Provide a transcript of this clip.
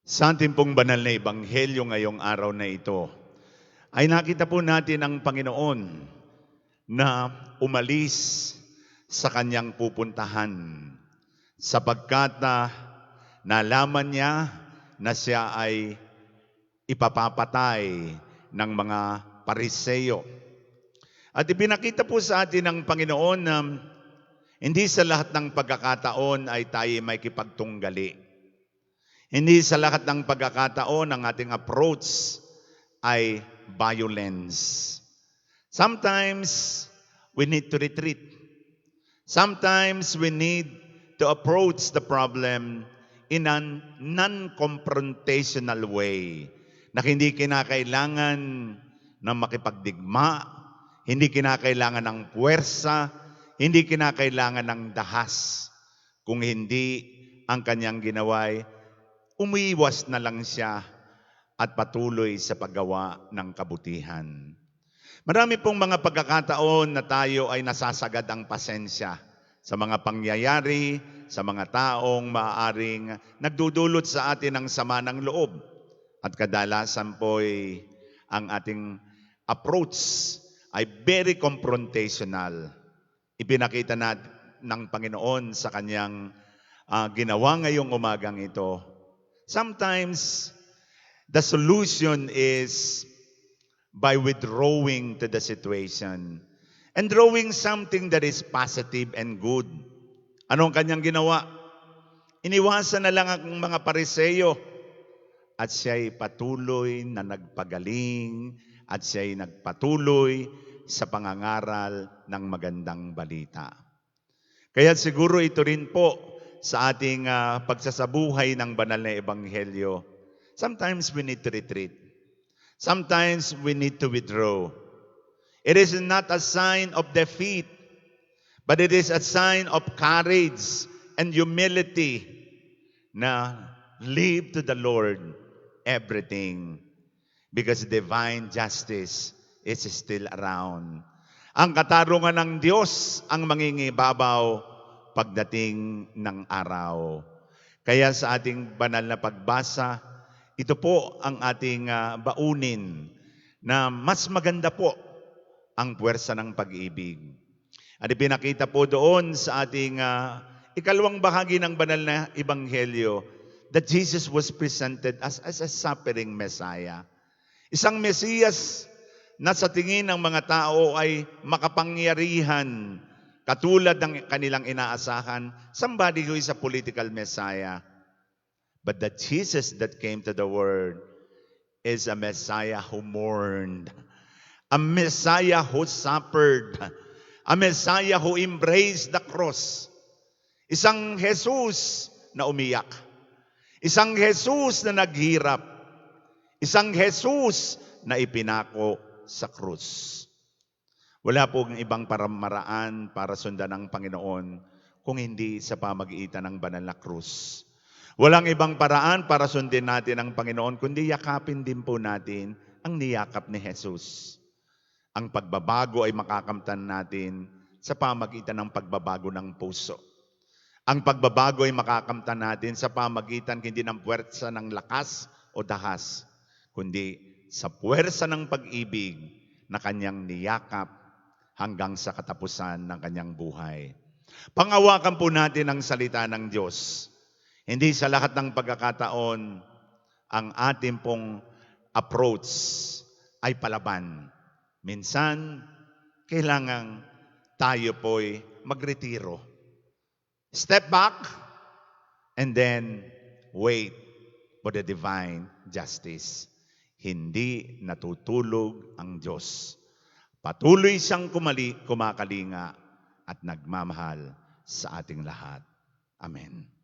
Sa ating pong banal na ebanghelyo ngayong araw na ito, ay nakita po natin ang Panginoon na umalis sa kanyang pupuntahan sapagkat nalaman niya na siya ay ipapapatay ng mga Pariseo. At ipinakita po sa atin ng Panginoon na hindi sa lahat ng pagkakataon ay tayo may kipagtunggali. Hindi sa lahat ng pagkakataon ang ating approach ay violence. Sometimes we need to retreat. Sometimes we need to approach the problem in a non-confrontational way na hindi kinakailangan na makipagdigma, hindi kinakailangan ng puwersa, hindi kinakailangan ng dahas. Kung hindi, ang kanyang ginaway, umiiwas na lang siya at patuloy sa paggawa ng kabutihan. Marami pong mga pagkakataon na tayo ay nasasagad ang pasensya sa mga pangyayari, sa mga taong maaaring nagdudulot sa atin ng sama ng loob. At kadalasan po'y ang ating approach ay very confrontational. Ipinakita ng Panginoon sa kanyang ginawa ngayong umagang ito. Sometimes, the solution is by withdrawing to the situation and drawing something that is positive and good. Anong kanyang ginawa? Iniwasan na lang ang mga Pariseo at siya'y patuloy na nagpagaling at siya'y nagpatuloy sa pangangaral ng magandang balita. Kaya siguro ito rin po sa ating pagsasabuhay ng banal na ebanghelyo. Sometimes we need to retreat. Sometimes we need to withdraw. It is not a sign of defeat, but it is a sign of courage and humility na leave to the Lord everything because divine justice is still around. Ang katarungan ng Diyos ang mangingibabaw pagdating ng araw. Kaya sa ating banal na pagbasa, ito po ang ating baunin na mas maganda po ang puwersa ng pag-ibig. At ipinakita po doon sa ating ikalawang bahagi ng banal na ebanghelyo that Jesus was presented as a suffering Messiah. Isang Mesiyas na sa tingin ng mga tao ay makapangyarihan, katulad ng kanilang inaasahan, somebody who is a political Messiah. But the Jesus that came to the world is a Messiah who mourned, a Messiah who suffered, a Messiah who embraced the cross. Isang Jesus na umiyak, isang Jesus na naghirap, isang Jesus na ipinako sa krus. Wala pong ibang paramaraan para sundan ng Panginoon kung hindi sa pamagitan ng banal na krus. Walang ibang paraan para sundin natin ang Panginoon kundi yakapin din po natin ang niyakap ni Jesus. Ang pagbabago ay makakamtan natin sa pamagitan ng pagbabago ng puso. Ang pagbabago ay makakamtan natin sa pamagitan hindi ng puwersa ng lakas o dahas, kundi sa puwersa ng pag-ibig na kanyang niyakap hanggang sa katapusan ng kanyang buhay. Pangawakan po natin ang salita ng Diyos. Hindi sa lahat ng pagkakataon ang ating pong approach ay palaban. Minsan, kailangang tayo po'y magretiro. Step back and then wait for the divine justice. Hindi natutulog ang Diyos. Patuloy siyang kumakalinga at nagmamahal sa ating lahat. Amen.